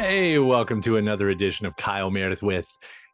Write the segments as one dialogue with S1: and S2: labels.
S1: Hey, welcome to another edition of Kyle Meredith with.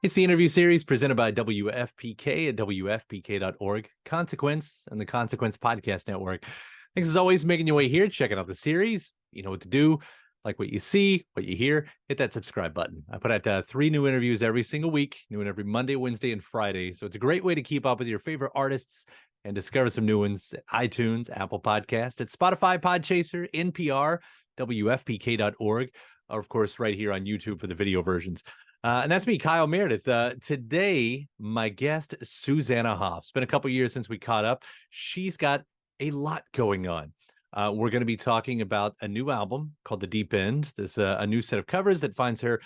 S1: It's the interview series presented by WFPK at WFPK.org, Consequence, and the Consequence Podcast Network. Thanks as always for making your way here, checking out the series. You know what to do. Like what you see, what you hear, hit that subscribe button. I put out 3 new interviews every single week, new one every Monday, Wednesday, and Friday. So it's a great way to keep up with your favorite artists and discover some new ones at iTunes, Apple Podcast, at Spotify, Podchaser, NPR, WFPK.org, or of course, right here on YouTube for the video versions. And that's me, Kyle Meredith. Today, my guest, Susanna Hoffs. It's been a couple years since we caught up. She's got a lot going on. We're going to be talking about a new album called The Deep End. There's a new set of covers that finds her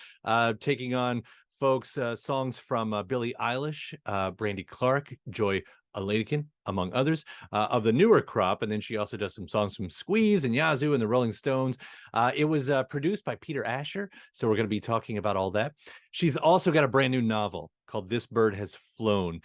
S1: taking on folks' songs from Billie Eilish, Brandy Clark, Joy Oladokun, among others, of the newer crop. And then she also does some songs from Squeeze and Yazoo and the Rolling Stones. It was produced by Peter Asher, so we're going to be talking about all that. She's also got a brand new novel called This Bird Has Flown.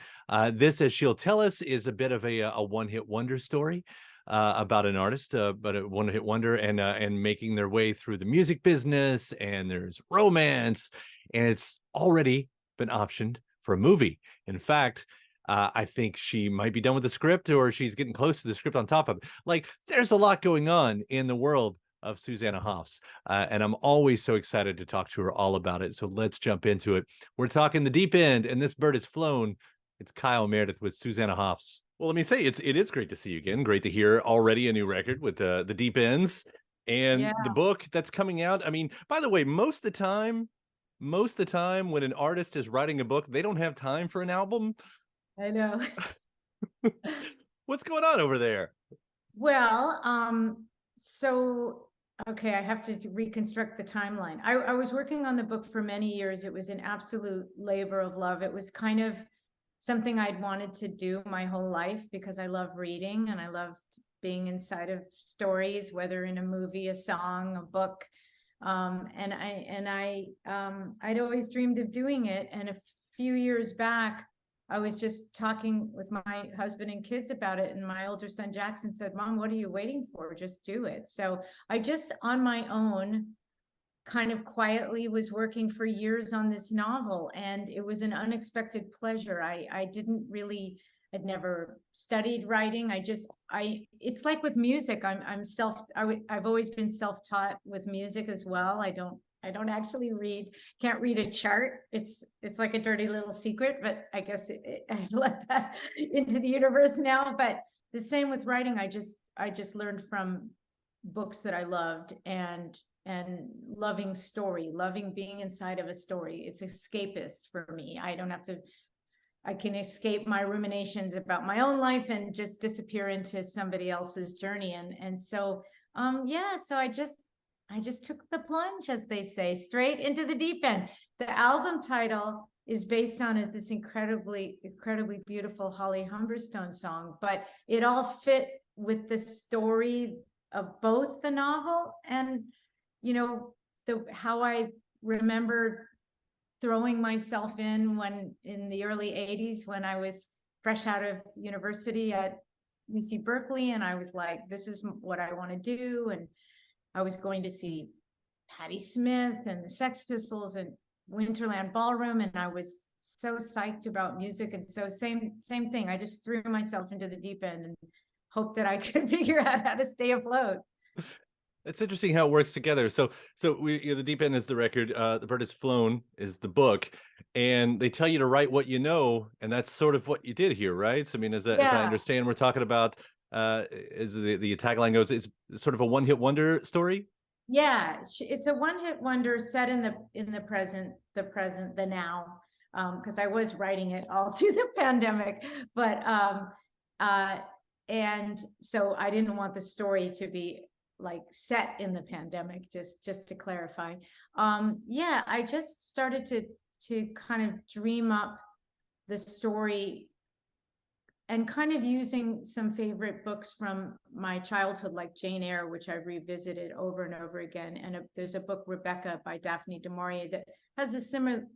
S1: This, as she'll tell us, is a bit of a one-hit wonder story. About an artist, but a one-hit wonder, and making their way through the music business, and there's romance, and it's already been optioned for a movie. In fact, I think she might be done with the script, or she's getting close to the script on top of it. Like, there's a lot going on in the world of Susanna Hoffs, and I'm always so excited to talk to her all about it. So let's jump into it. We're talking The Deep End, and This Bird Has Flown. It's Kyle Meredith with Susanna Hoffs. Well, let me say it is great to see you again. Great to hear already a new record with the Deep Ends and the book that's coming out. I mean, by the way, most of the time when an artist is writing a book, they don't have time for an album.
S2: I know.
S1: What's going on over there?
S2: Well, okay, I have to reconstruct the timeline. I was working on the book for many years. It was an absolute labor of love. It was kind of something I'd wanted to do my whole life because I love reading and I loved being inside of stories, whether in a movie, a song, a book. I'd always dreamed of doing it. And a few years back, I was just talking with my husband and kids about it. And my older son, Jackson, said, "Mom, what are you waiting for? Just do it." So I just, on my own, kind of quietly was working for years on this novel, and it was an unexpected pleasure. I'd never studied writing. It's like with music. I've always been self-taught with music as well. I don't actually can't read a chart. It's like a dirty little secret, but I guess I let that into the universe now. But the same with writing. I just learned from books that I loved, and loving story, loving being inside of a story. It's escapist for me. I can escape my ruminations about my own life and just disappear into somebody else's journey. So I just took the plunge, as they say, straight into the deep end. The album title is based on this incredibly beautiful Holly Humberstone song, but it all fit with the story of both the novel and how I remember throwing myself in the early 80s when I was fresh out of university at UC Berkeley, and I was like, this is what I want to do. And I was going to see Patti Smith and the Sex Pistols and Winterland Ballroom, and I was so psyched about music. And so same thing. I just threw myself into the deep end and hoped that I could figure out how to stay afloat.
S1: It's interesting how it works together. So The Deep End is the record. The Bird Has Flown is the book, and they tell you to write what you know, and that's sort of what you did here, right? So, I mean, as I understand, we're talking about as the tagline goes, it's sort of a one-hit wonder story.
S2: Yeah, it's a one-hit wonder set in the present, the now, because I was writing it all through the pandemic, but and so I didn't want the story to be like set in the pandemic, just to clarify. I just started to kind of dream up the story and kind of using some favorite books from my childhood, like Jane Eyre, which I revisited over and over again. And there's a book, Rebecca, by Daphne du Maurier, that has a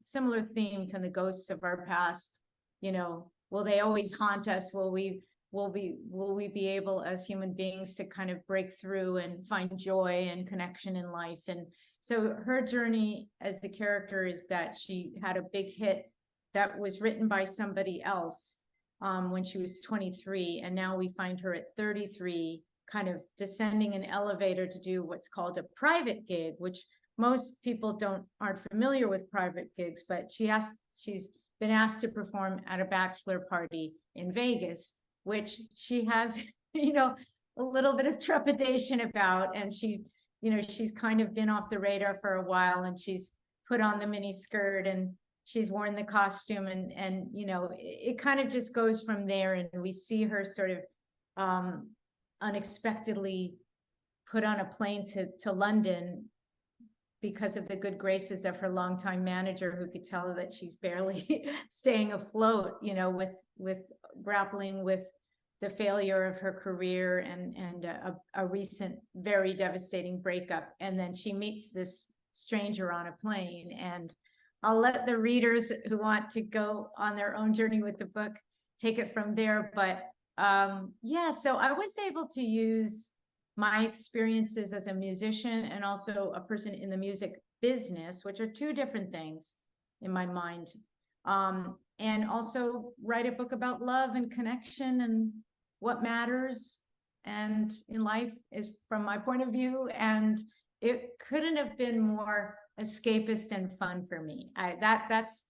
S2: similar theme, kind of the ghosts of our past. Will they always haunt us? Will we be able as human beings to kind of break through and find joy and connection in life? And So her journey as the character is that she had a big hit that was written by somebody else when she was 23. And now we find her at 33, kind of descending an elevator to do what's called a private gig, which most people aren't familiar with private gigs, but she's been asked to perform at a bachelor party in Vegas, which she has, a little bit of trepidation about. And she's kind of been off the radar for a while, and she's put on the mini skirt and she's worn the costume, and it kind of just goes from there. And we see her sort of unexpectedly put on a plane to London because of the good graces of her longtime manager, who could tell her that she's barely staying afloat, with grappling with the failure of her career and a recent very devastating breakup. And then she meets this stranger on a plane. And I'll let the readers who want to go on their own journey with the book take it from there. But so I was able to use my experiences as a musician and also a person in the music business, which are two different things in my mind. And also write a book about love and connection and what matters and in life is from my point of view. And it couldn't have been more escapist and fun for me. That's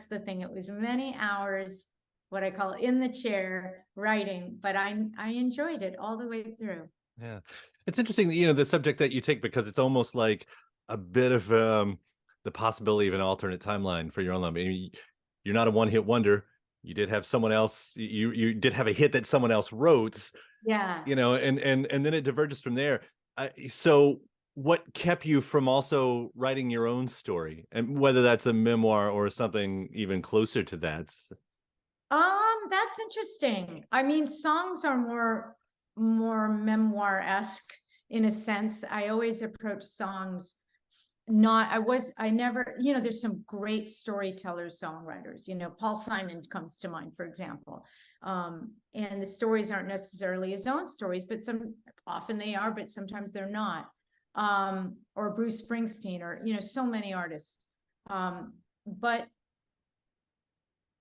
S2: the thing. It was many hours, what I call in the chair writing, but I enjoyed it all the way through.
S1: Yeah. It's interesting, the subject that you take, because it's almost like a bit of the possibility of an alternate timeline for your own life. I mean, you're not a one-hit wonder. You did have someone else, you did have a hit that someone else wrote.
S2: Yeah.
S1: And then it diverges from there. So what kept you from also writing your own story, and whether that's a memoir or something even closer to that?
S2: That's interesting. I mean, songs are more memoir-esque in a sense. I always approach songs I never, there's some great storytellers, songwriters, Paul Simon comes to mind, for example. And the stories aren't necessarily his own stories, but often they are, but sometimes they're not. Or Bruce Springsteen, or, so many artists. But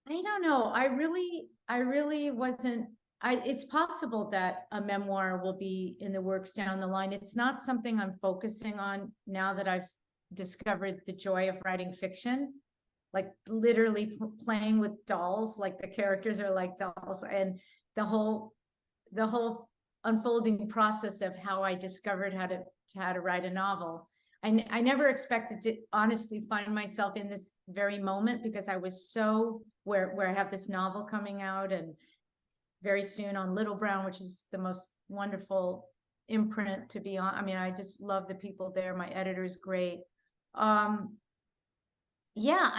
S2: I don't know. I really wasn't. It's possible that a memoir will be in the works down the line. It's not something I'm focusing on now that I've discovered the joy of writing fiction, like literally playing with dolls, like the characters are like dolls, and the whole unfolding process of how I discovered how to write a novel. I never expected to honestly find myself in this very moment, because I was so where I have this novel coming out, and very soon on Little Brown, which is the most wonderful imprint to be on. I mean, I just love the people there. My editor's great. I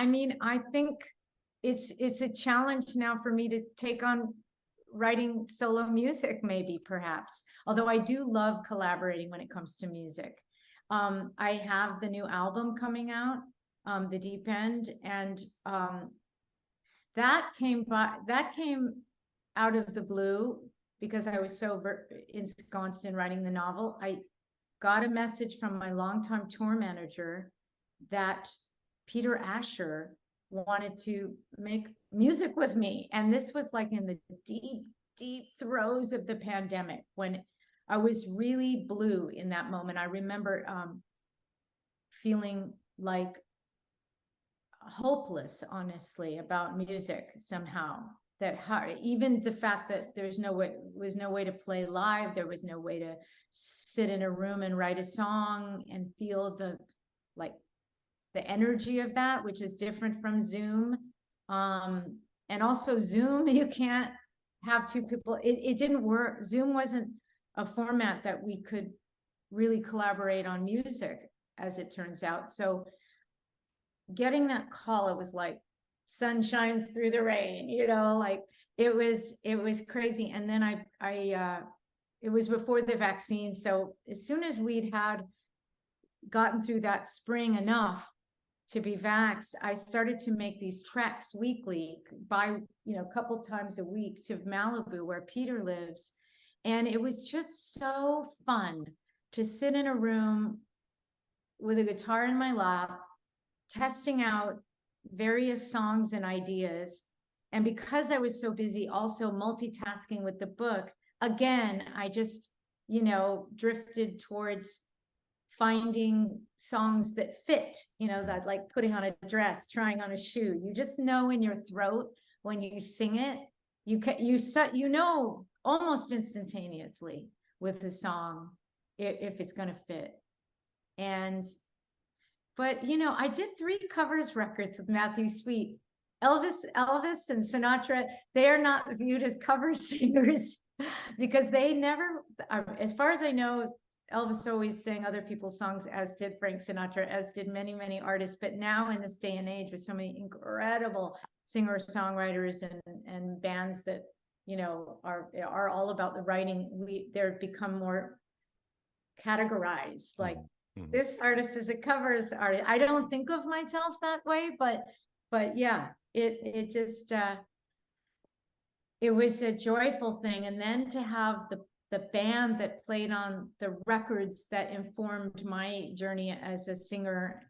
S2: mean, I think it's a challenge now for me to take on writing solo music, maybe, perhaps. Although I do love collaborating when it comes to music. I have the new album coming out, The Deep End, and that came out of the blue, because I was so ensconced in writing the novel. I got a message from my longtime tour manager that Peter Asher wanted to make music with me. And this was like in the deep, deep throes of the pandemic, when I was really blue in that moment. I remember feeling like hopeless, honestly, about music somehow. That even the fact that was no way to play live, there was no way to sit in a room and write a song and feel the energy of that, which is different from Zoom. And also Zoom, you can't have two people. It didn't work. Zoom wasn't a format that we could really collaborate on music, as it turns out. So getting that call, it was like sun shines through the rain, like it was crazy. And then it was before the vaccine. So as soon as we'd gotten through that spring enough to be vaxxed, I started to make these treks weekly, a couple times a week, to Malibu, where Peter lives. And it was just so fun to sit in a room with a guitar in my lap, testing out various songs and ideas. And because I was so busy also multitasking with the book, again, I just, drifted towards finding songs that fit, that like putting on a dress, trying on a shoe. You just know in your throat when you sing it, you know almost instantaneously with the song if it's going to fit. But I did 3 covers records with Matthew Sweet. Elvis and Sinatra, they are not viewed as cover singers because they never, as far as I know, Elvis always sang other people's songs, as did Frank Sinatra, as did many, many artists. But now in this day and age with so many incredible singer-songwriters and bands that, are all about the writing, they're become more categorized. Like this artist is a covers artist. I don't think of myself that way, but yeah, it just, it was a joyful thing. And then to have the band that played on the records that informed my journey as a singer,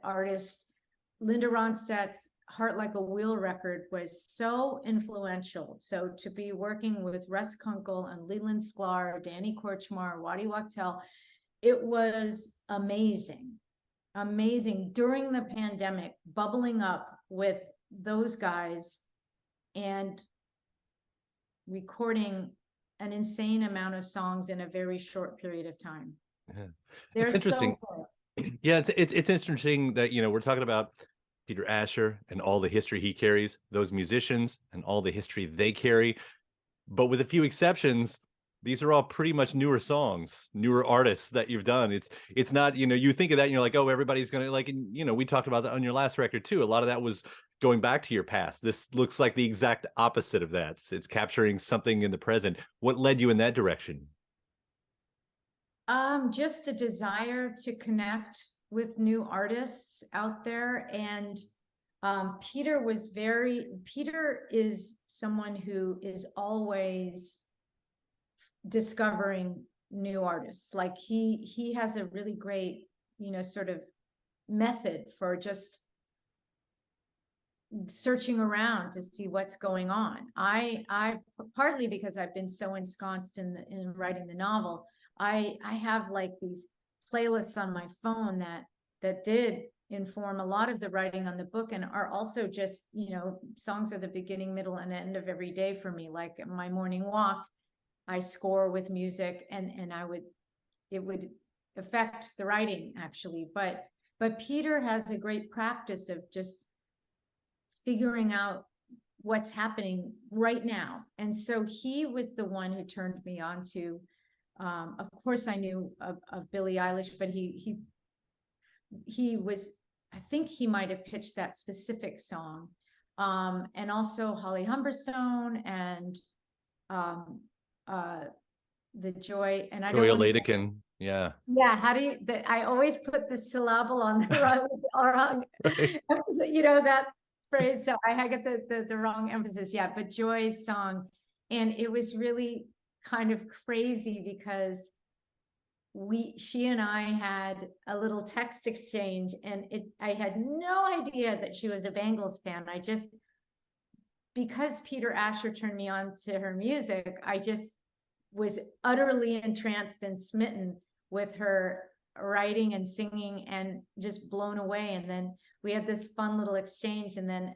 S2: artist, Linda Ronstadt's Heart Like a Wheel record was so influential. So to be working with Russ Kunkel and Leland Sklar, Danny Korchmar, Waddy Wachtel, it was amazing. During the pandemic, bubbling up with those guys and recording an insane amount of songs in a very short period of time.
S1: Yeah. It's interesting. Yeah, it's interesting that, we're talking about Peter Asher and all the history he carries, those musicians and all the history they carry. But with a few exceptions, these are all pretty much newer songs, newer artists that you've done. It's not, you think of that and you're like, oh, everybody's going to like, we talked about that on your last record too. A lot of that was going back to your past. This looks like the exact opposite of that. It's capturing something in the present. What led you in that direction?
S2: Just a desire to connect with new artists out there. And Peter is someone who is always discovering new artists. Like he has a really great, sort of method for just searching around to see what's going on. I partly because I've been so ensconced in writing the novel, I have like these playlists on my phone that did inform a lot of the writing on the book, and are also just, songs are the beginning, middle, and end of every day for me. Like my morning walk, I score with music, and it would affect the writing actually. But Peter has a great practice of just figuring out what's happening right now. And so he was the one who turned me on to, of course I knew of Billie Eilish, but he was, I think he might have pitched that specific song. And also Holly Humberstone and the Joy, and I
S1: Joy
S2: don't
S1: Oladokun. Yeah.
S2: Yeah, how do you, I always put the syllable on the wrong,
S1: Right.
S2: that phrase. So I get the wrong emphasis. Yeah, but Joy's song. And it was really kind of crazy because she and I had a little text exchange, and I had no idea that she was a Bangles fan. Because Peter Asher turned me on to her music, I just was utterly entranced and smitten with her writing and singing, and just blown away. And then we had this fun little exchange, and then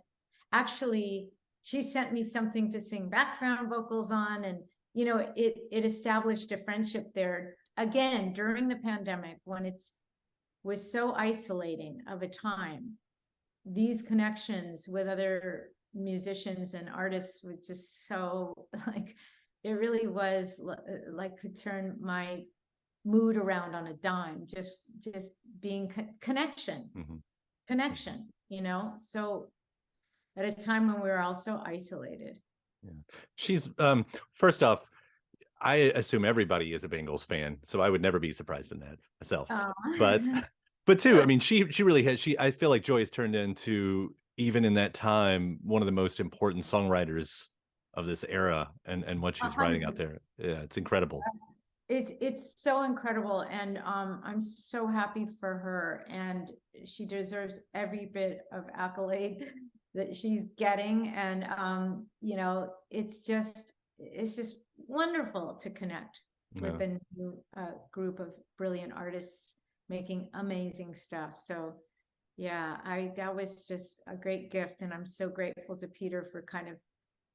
S2: actually she sent me something to sing background vocals on, and it established a friendship there again during the pandemic, when it was so isolating of a time. These connections with other musicians and artists was just so, like, it really was like could turn my mood around on a dime. Just being connection, so at a time when we were all so isolated.
S1: Yeah. She's first off, I assume everybody is a Bangles fan, so I would never be surprised in that myself. But two, I mean, she really has. I feel like Joy has turned into, even in that time, one of the most important songwriters of this era, and what she's writing out there. Yeah, it's incredible.
S2: It's so incredible, and I'm so happy for her, and she deserves every bit of accolade that she's getting. And you know, it's just wonderful to connect with
S1: Yeah.
S2: a new group of brilliant artists making amazing stuff. So yeah, that was just a great gift, and I'm so grateful to Peter for kind of,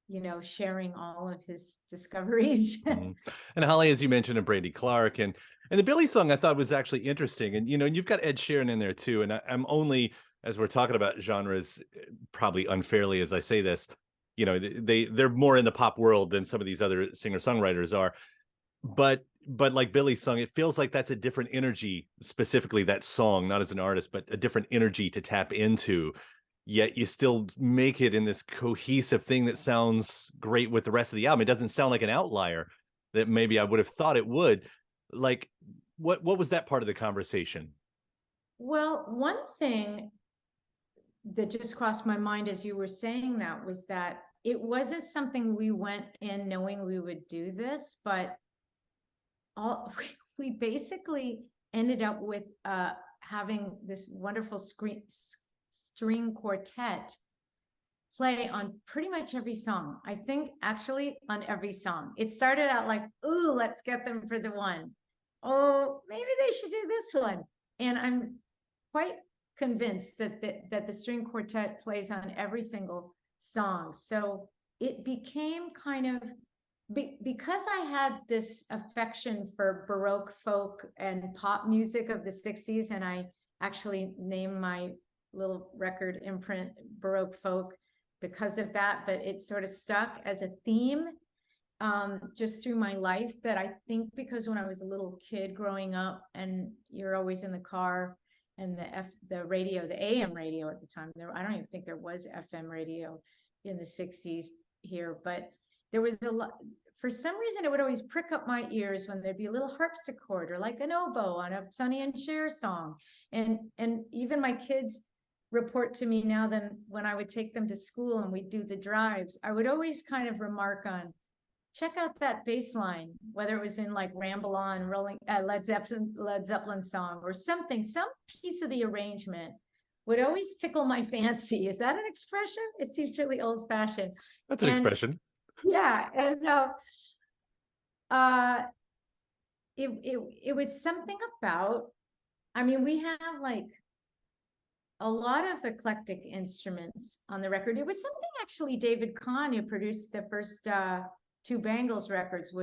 S2: you know, sharing all of his discoveries.
S1: Mhm. And Holly, as you mentioned, and Brady Clark, and the Billy song I thought was actually interesting. And you know, you've got Ed Sheeran in there too. And I'm only, as we're talking about genres, probably unfairly as I say this, you know, they're more in the pop world than some of these other singer songwriters are. But like Billy's song, it feels like that's a different energy, specifically that song, not as an artist, but a different energy to tap into. Yet you still make it in this cohesive thing that sounds great with the rest of the album. It doesn't sound like an outlier that maybe I would have thought it would. Like, what was that part of the conversation?
S2: Well, one thing that just crossed my mind as you were saying that was that it wasn't something we went in knowing we would do this, but all we basically ended up with having this wonderful string quartet play on pretty much every song. I think actually on every song. It started out like, ooh, let's get them for the one. Oh, maybe they should do this one. And I'm quite convinced that the string quartet plays on every single song. So it became kind of, because I had this affection for Baroque folk and pop music of the 60s, and I actually named my little record imprint Baroque folk because of that, but it sort of stuck as a theme just through my life, that I think because when I was a little kid growing up, and you're always in the car, and the radio, the AM radio at the time, I don't even think there was FM radio in the 60s here, but there was a lot. For some reason, it would always prick up my ears when there'd be a little harpsichord or like an oboe on a Sonny and Cher song. And even my kids report to me now, that when I would take them to school and we'd do the drives, I would always kind of remark on, check out that bass line, whether it was in like Ramble On, Rolling, Led Zeppelin song or something, some piece of the arrangement would always tickle my fancy. Is that an expression? It seems really old fashioned.
S1: That's an
S2: And
S1: expression.
S2: yeah, and uh, it was something about, I mean, we have like a lot of eclectic instruments on the record. It was something actually David Kahn, who produced the first two Bangles records,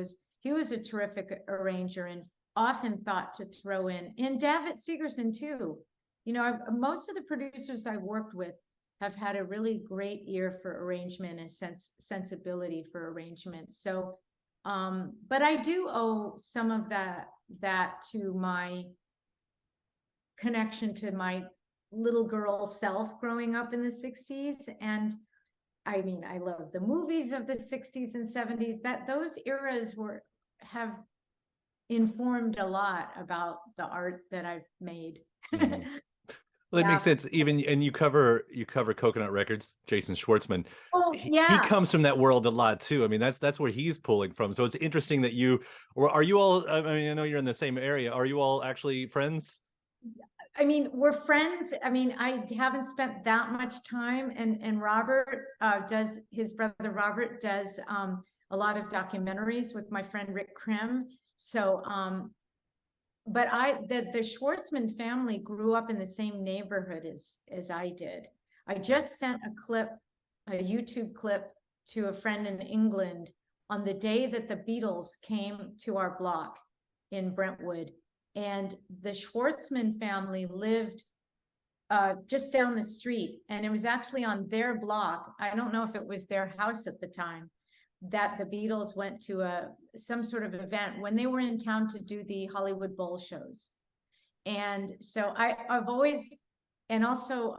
S2: he was a terrific arranger and often thought to throw in, and David Segerson too. You know, most of the producers I've worked with have had a really great ear for arrangement and sensibility for arrangement. So, but I do owe some of that to my connection to my little girl self growing up in the 60s. And I mean, I love the movies of the 60s and 70s, that those eras have informed a lot about the art that I've made.
S1: Mhm. Well, that
S2: Yeah.
S1: makes sense. Even and you cover Coconut Records, Jason Schwartzman.
S2: Oh,
S1: He
S2: yeah.
S1: comes from that world a lot too. I mean, that's where he's pulling from. So it's interesting that or are you all? I mean, I know you're in the same area. Are you all actually friends?
S2: I mean, we're friends. I mean, I haven't spent that much time, and Robert his brother Robert does a lot of documentaries with my friend Rick Krim. So, but the Schwartzman family grew up in the same neighborhood as I did. I just sent a YouTube clip to a friend in England on the day that the Beatles came to our block in Brentwood. And the Schwartzman family lived just down the street. And it was actually on their block. I don't know if it was their house at the time, that the Beatles went to some sort of event when they were in town to do the Hollywood Bowl shows. And so I've always, and also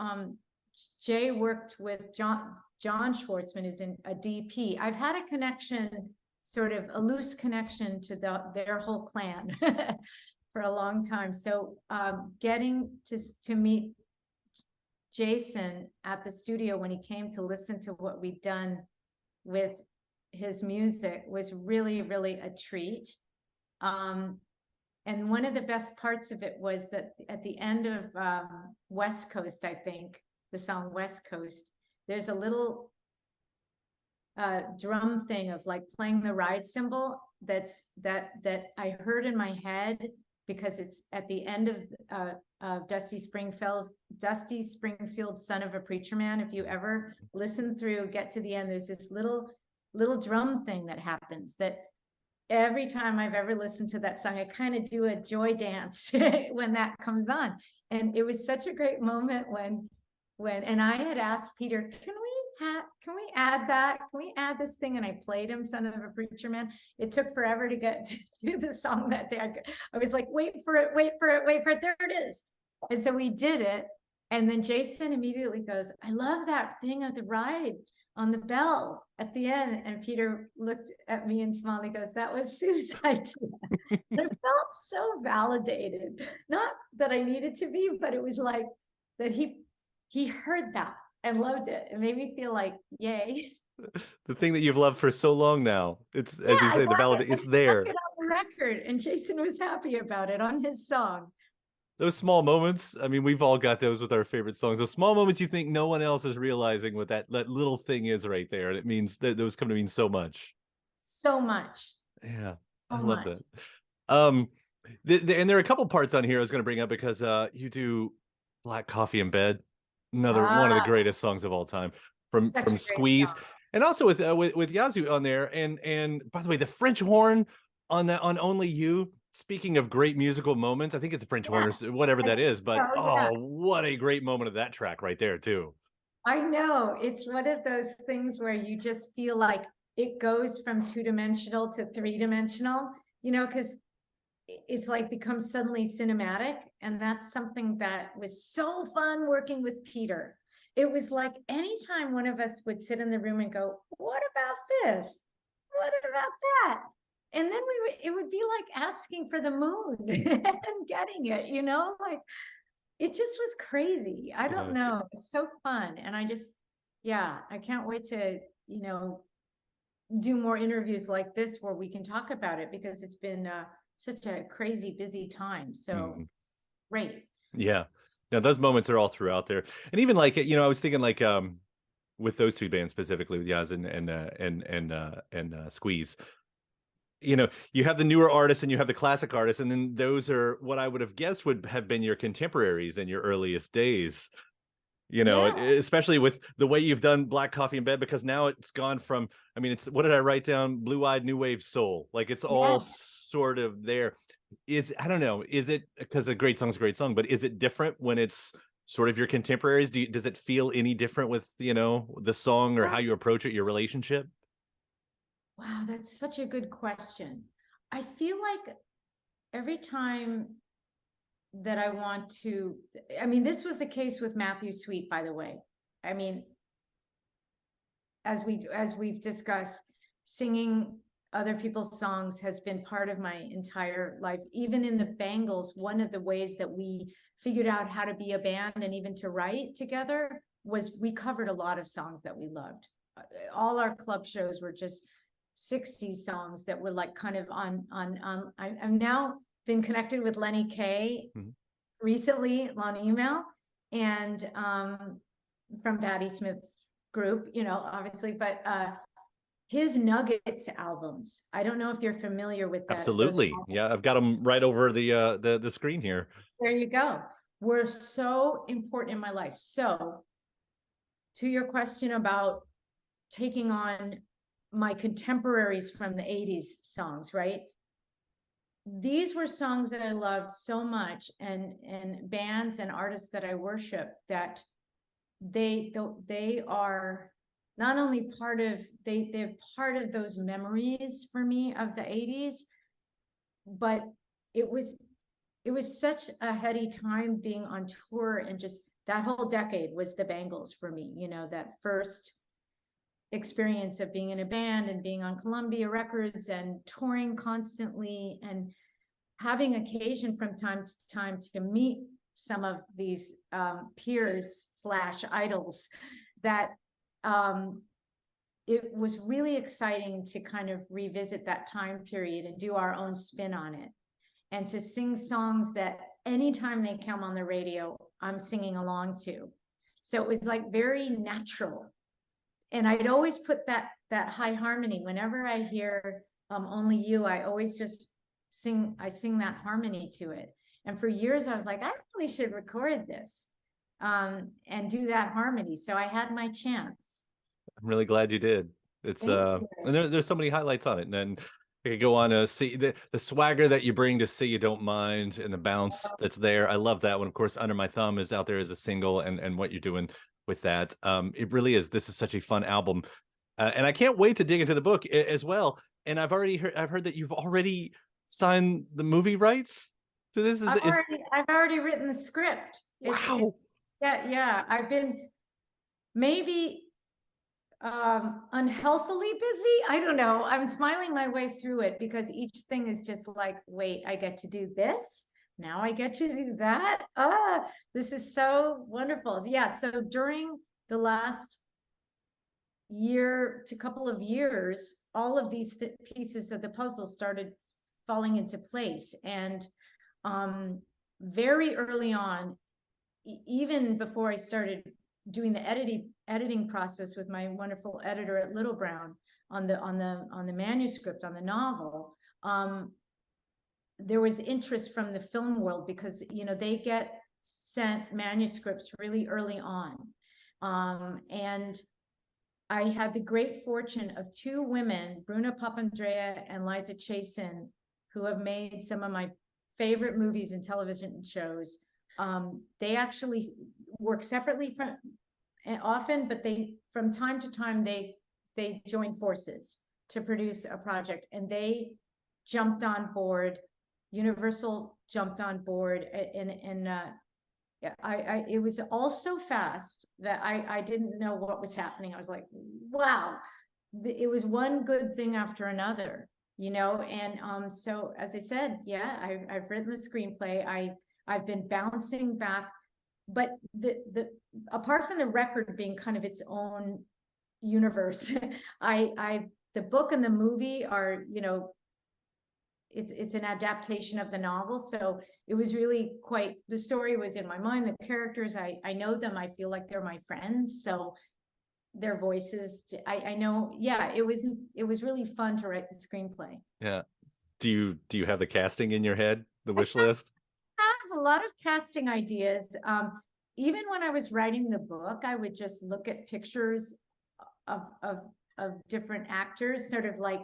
S2: Jay worked with John Schwartzman, who's in a DP. I've had a connection, sort of a loose connection to their whole clan for a long time. So getting to meet Jason at the studio when he came to listen to what we'd done with his music was really, really a treat. And one of the best parts of it was that at the end of West Coast, I think, the song West Coast, there's a little drum thing of like playing the ride cymbal that I heard in my head, because it's at the end of Dusty Springfield's Son of a Preacher Man. If you ever listen through, get to the end, there's this little drum thing that happens that every time I've ever listened to that song, I kind of do a joy dance when that comes on. And it was such a great moment and I had asked Peter, can we add that? Can we add this thing? And I played him Son of a Preacher Man. It took forever to get to do the song that day. I was like, wait for it. There it is. And so we did it. And then Jason immediately goes, I love that thing of the ride on the bell at the end. And Peter looked at me and smiled. He goes, that was Sue's idea. I felt so validated. Not that I needed to be, but it was like that he heard that and loved it. It made me feel like, yay.
S1: The thing that you've loved for so long now. It's, as you say, the validation, it's there.
S2: It on the record, and Jason was happy about it on his song.
S1: Those small moments, I mean, we've all got those with our favorite songs. Those small moments you think no one else is realizing what that little thing is right there. And it means that those come to mean so much.
S2: So much.
S1: Yeah, I love that. And there are a couple parts on here I was going to bring up because you do Black Coffee in Bed, one of the greatest songs of all time from Squeeze, and also with Yazoo on there. And by the way, the French horn on Only You. Speaking of great musical moments, I think it's a French horn or whatever that is, but what a great moment of that track right there too.
S2: I know, it's one of those things where you just feel like it goes from 2-dimensional to 3-dimensional, because it's like becomes suddenly cinematic. And that's something that was so fun working with Peter. It was like anytime one of us would sit in the room and go, what about this? What about that? And then it would be like asking for the moon and getting it, like it just was crazy. I don't know. It's so fun. And I can't wait to, do more interviews like this where we can talk about it, because it's been such a crazy, busy time. So it's great.
S1: Yeah. Now those moments are all throughout there. And even like, I was thinking like, with those two bands specifically with Yaz and Squeeze, you have the newer artists and you have the classic artists, and then those are what I would have guessed would have been your contemporaries in your earliest days, especially with the way you've done Black Coffee in Bed, because now it's gone from, it's, what did I write down? Blue-eyed new wave soul. Like it's all sort of there. I don't know, is it, because a great song's a great song, but is it different when it's sort of your contemporaries? Does it feel any different with, the song or how you approach it, your relationship?
S2: Wow, that's such a good question. I feel like every time that I want to, this was the case with Matthew Sweet, by the way. As we've discussed, singing other people's songs has been part of my entire life. Even in the Bangles, one of the ways that we figured out how to be a band and even to write together was we covered a lot of songs that we loved. All our club shows were just 60s songs that were like kind of on I've now been connected with Lenny Kaye recently on email, and from Patti Smith's group, obviously, but his Nuggets albums, I don't know if you're familiar with that.
S1: Absolutely. Yeah, I've got them right over the screen here.
S2: There you go. Were so important in my life. So to your question about taking on my contemporaries from the 80s songs, right? These were songs that I loved so much, and bands and artists that I worship, that they are not only they're part of those memories for me of the 80s, but it was such a heady time being on tour, and just that whole decade was the Bangles for me, that first experience of being in a band and being on Columbia Records and touring constantly, and having occasion from time to time to meet some of these peers / idols that it was really exciting to kind of revisit that time period and do our own spin on it, and to sing songs that anytime they come on the radio, I'm singing along to. So it was like very natural. And I'd always put that high harmony. Whenever I hear Only You, I always just sing that harmony to it. And for years I was like, I really should record this and do that harmony. So I had my chance.
S1: I'm really glad you did. It's and there's so many highlights on it. And then I could go on to see the swagger that you bring to Say You Don't Mind, and the bounce that's there. I love that one. Of course, Under My Thumb is out there as a single, and what you're doing with that. It really is. This is such a fun album. And I can't wait to dig into the book as well. And I've heard that you've already signed the movie rights to this.
S2: I've already written the script.
S1: Wow.
S2: Yeah. I've been maybe unhealthily busy. I don't know. I'm smiling my way through it because each thing is just like, wait, I get to do this. Now I get to do that. This is so wonderful. Yeah. So during the last year to couple of years, all of these pieces of the puzzle started falling into place. And very early on, even before I started doing the editing process with my wonderful editor at Little Brown on the manuscript, on the novel, there was interest from the film world because, you know, they get sent manuscripts really early on. And I had the great fortune of two women, Bruna Papandrea and Liza Chasin, who have made some of my favorite movies and television shows. They actually work separately from often, but they, from time to time, they join forces to produce a project, and they jumped on board. Universal jumped on board, and it was all so fast that I didn't know what was happening. I was like, wow, it was one good thing after another, you know. And so, as I said, yeah, I've written the screenplay. I've been bouncing back, but the apart from the record being kind of its own universe, the book and the movie are, you know, it's an adaptation of the novel. So it was really quite, the story was in my mind, the characters, I know them, I feel like they're my friends. So their voices, I know. Yeah, it was really fun to write the screenplay.
S1: Yeah. Do you have the casting in your head, the wish list?
S2: I have a lot of casting ideas. Even when I was writing the book, I would just look at pictures of different actors, sort of like,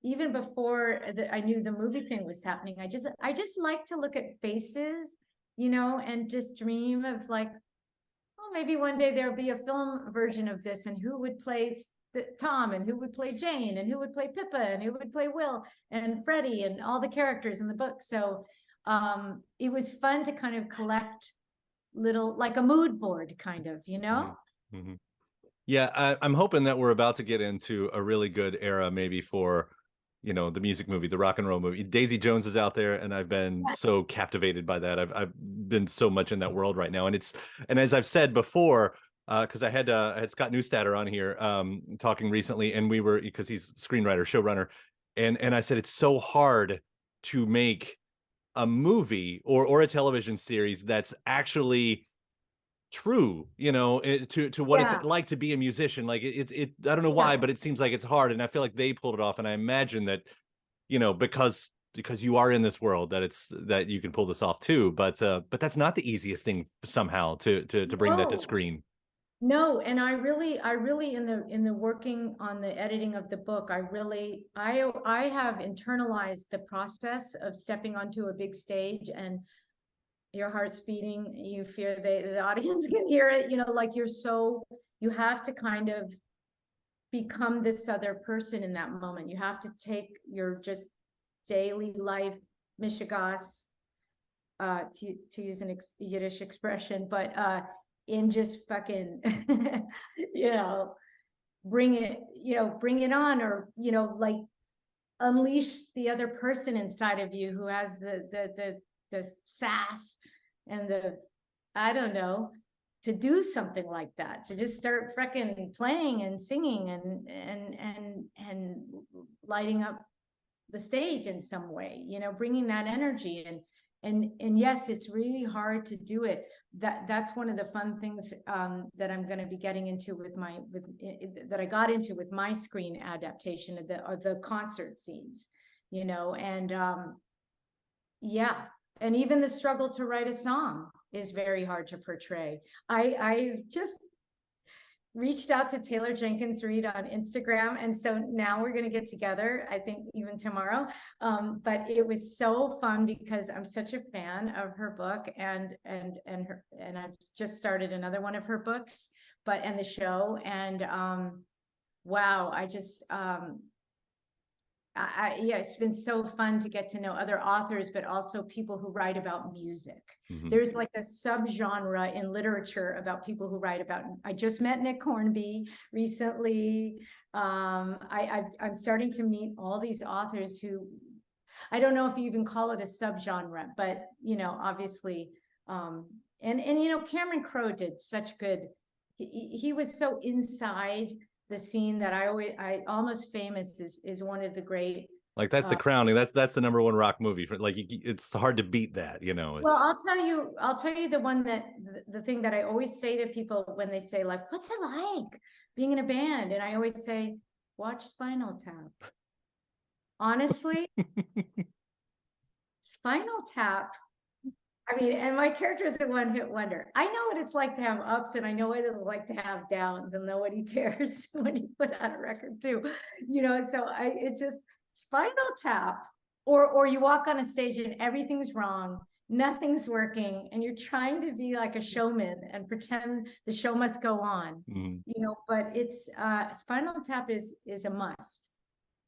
S2: even before I knew the movie thing was happening, I just like to look at faces, you know, and just dream of like, oh, maybe one day there'll be a film version of this, and who would play Tom, and who would play Jane, and who would play Pippa, and who would play Will and Freddie, and all the characters in the book. So it was fun to kind of collect little, like a mood board kind of, you know.
S1: Mm-hmm. Yeah, I'm hoping that we're about to get into a really good era, maybe for, you know, the music movie, the rock and roll movie. Daisy Jones is out there, and I've been so captivated by that. I've been so much in that world right now, and as I've said before, because I had Scott Neustadter on here talking recently, and we were, because he's screenwriter, showrunner, and I said it's so hard to make a movie or a television series that's actually true, you know, to what it's like to be a musician. Like it I don't know why, but it seems like it's hard, and I feel like they pulled it off. And I imagine that, you know, because you are in this world, that you can pull this off too. But that's not the easiest thing somehow to bring that to screen.
S2: No, and I really in the working on the editing of the book, I have internalized the process of stepping onto a big stage, and your heart's beating, you fear the audience can hear it, you know, like you have to kind of become this other person in that moment. You have to take your just daily life mishigas, to use an Yiddish expression, but in just fucking you know, bring it on, or, you know, like unleash the other person inside of you who has the sass and the, I don't know, to do something like that, to just start freaking playing and singing and lighting up the stage in some way, you know, bringing that energy. And yes, it's really hard to do it. That's one of the fun things that I'm going to be getting into that I got into with my screen adaptation of the concert scenes, you know. And yeah, and even the struggle to write a song is very hard to portray. I've just reached out to Taylor Jenkins Reid on Instagram, and so now we're going to get together, I think even tomorrow. But it was so fun because I'm such a fan of her book, and I've just started another one of her books, and the show, and wow, yeah, it's been so fun to get to know other authors, but also people who write about music.
S1: Mhm.
S2: There's like a subgenre in literature about people who write about. I just met Nick Hornby recently. I'm starting to meet all these authors who, I don't know if you even call it a subgenre, but you know, obviously, and you know, Cameron Crowe did such good. He was so inside the scene that I Almost Famous is one of the great,
S1: like, that's the crowning, that's the number one rock movie for, like, it's hard to beat that, you know.
S2: Well, I'll tell you the one that the thing that I always say to people when they say, like, what's it like being in a band? And I always say, watch Spinal Tap. Honestly, Spinal Tap. I mean, and my character is a one-hit wonder. I know what it's like to have ups, and I know what it's like to have downs, and nobody cares when you put out a record too, you know. So it's just Spinal Tap, or you walk on a stage and everything's wrong, nothing's working, and you're trying to be like a showman and pretend the show must go on, you know. But it's Spinal Tap is a must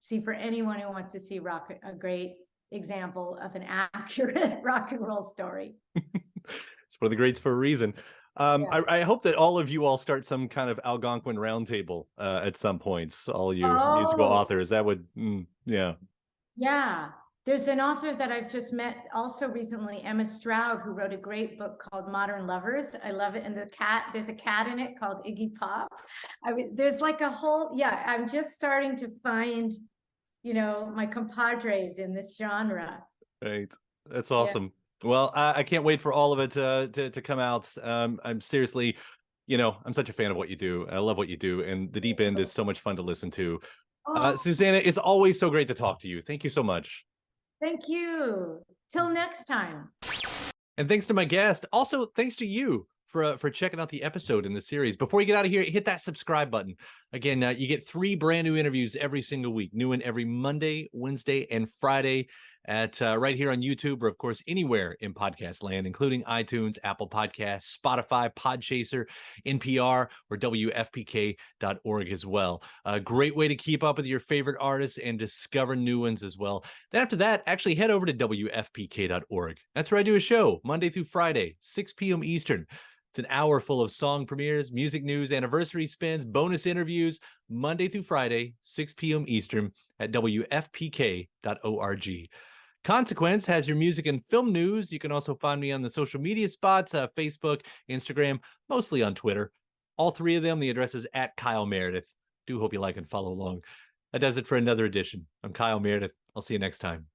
S2: see for anyone who wants to see a great example of an accurate rock and roll story.
S1: It's one of the greats for a reason.
S2: Yeah.
S1: I hope that all of you all start some kind of Algonquin roundtable at some points, all you musical authors. That would, yeah.
S2: Yeah. There's an author that I've just met also recently, Emma Stroud, who wrote a great book called Modern Lovers. I love it. And there's a cat in it called Iggy Pop. There's like a whole, yeah, I'm just starting to find, you know, my compadres in this genre.
S1: Right. That's awesome. Yeah. Well, I can't wait for all of it to come out. I'm seriously, you know, I'm such a fan of what you do. I love what you do. And The Deep End is so much fun to listen to. Susanna, it's always so great to talk to you. Thank you so much.
S2: Thank you. Till next time.
S1: And thanks to my guest. Also, thanks to you for checking out the episode in the series. Before you get out of here, hit that subscribe button. Again, you get 3 brand new interviews every single week. New one every Monday, Wednesday, and Friday at right here on YouTube, or of course anywhere in podcast land, including iTunes, Apple Podcasts, Spotify, Podchaser, NPR, or WFPK.org as well. A great way to keep up with your favorite artists and discover new ones as well. Then after that, actually head over to WFPK.org. That's where I do a show Monday through Friday, 6 p.m. Eastern. It's an hour full of song premieres, music news, anniversary spins, bonus interviews, Monday through Friday, 6 p.m. Eastern at WFPK.org. Consequence has your music and film news. You can also find me on the social media spots, Facebook, Instagram, mostly on Twitter. All 3 of them, the address is at Kyle Meredith. Do hope you like and follow along. That does it for another edition. I'm Kyle Meredith. I'll see you next time.